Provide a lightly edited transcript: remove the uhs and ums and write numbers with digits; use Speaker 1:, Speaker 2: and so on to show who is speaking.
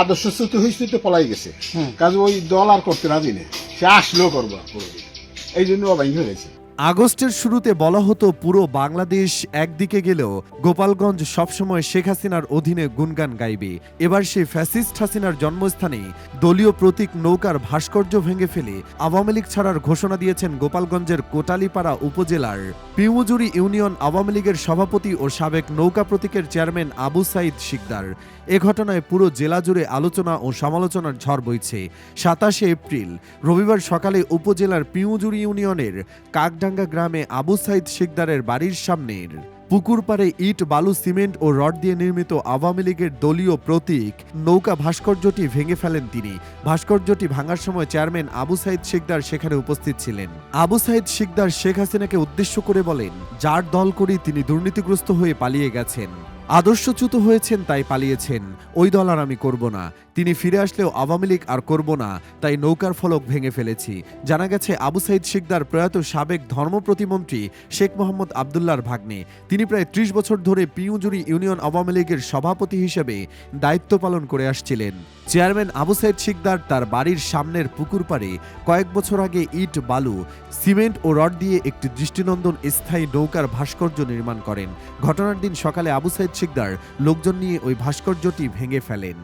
Speaker 1: আদর্শচ্যুত হয়েছে তো পলাই গেছে, কাজে ওই দল আর করতে রাজি নেই, সে আসলেও করবো এই জন্য অবাই হয়েছে।
Speaker 2: আগস্টের শুরুতে বলা হতো পুরো বাংলাদেশ একদিকে গেলেও গোপালগঞ্জ সবসময় শেখ হাসিনার অধীনে গুনগান গাইবে। এবার সেই ফ্যাসিস্ট হাসিনার জন্মস্থানে দলীয় প্রতীক নৌকার ভাস্কর্য ভেঙে ফেলে আওয়ামী লীগ ছাড়ার ঘোষণা দিয়েছেন গোপালগঞ্জের কোটালীপাড়া উপজেলার পিউজুরি ইউনিয়ন আওয়ামী লীগের সভাপতি ও সাবেক নৌকা প্রতীকের চেয়ারম্যান আবু সাইদ শিকদার। এ ঘটনায় পুরো জেলা জুড়ে আলোচনা ও সমালোচনার ঝড় বইছে। 27শে এপ্রিল রবিবার সকালে উপজেলার পিউজুরি ইউনিয়নের কাকডাঙ্গা গ্রামে আবু সাইদ শিকদারের বাড়ির সামনের পুকুর পাড়ে ইট, বালু, সিমেন্ট ও রড দিয়ে নির্মিত আওয়ামী লীগের দলীয় প্রতীক নৌকা ভাস্কর্যটি ভেঙে ফেলেন তিনি। ভাস্কর্যটি ভাঙার সময় চেয়ারম্যান আবু সাইদ শিকদার সেখানে উপস্থিত ছিলেন। আবু সাইদ শিকদার শেখ হাসিনাকে উদ্দেশ্য করে বলেন, যার দল করি তিনি দুর্নীতিগ্রস্ত হয়ে পালিয়ে গেছেন, আদর্শচ্যুত হয়েছেন তাই পালিয়েছেন, ওই দল আর আমি করব না, তিনি ফিরে আসলেও আওয়ামী লীগ আর করব না, তাই নৌকার ফলক ভেঙে ফেলেছি। জানা গেছে আবু সাইদ শিকদার প্রয়াত সাবেক ধর্ম প্রতিমন্ত্রী শেখ মোহাম্মদ আবদুল্লাহর ভাগ্নে। তিনি প্রায় ৩০ বছর ধরে পিউজুরি ইউনিয়ন আওয়ামী লীগের সভাপতি হিসেবে দায়িত্ব পালন করে আসছিলেন। চেয়ারম্যান আবু সাইদ শিকদার তার বাড়ির সামনের পুকুর পাড়ে কয়েক বছর আগে ইট, বালু, সিমেন্ট ও রড দিয়ে একটি দৃষ্টিনন্দন স্থায়ী নৌকার ভাস্কর্য নির্মাণ করেন। ঘটনার দিন সকালে আবু সাইদ শিকদার লোকজন নিয়ে ওই ভাস্কর্যটি ভেঙে ফেলেন।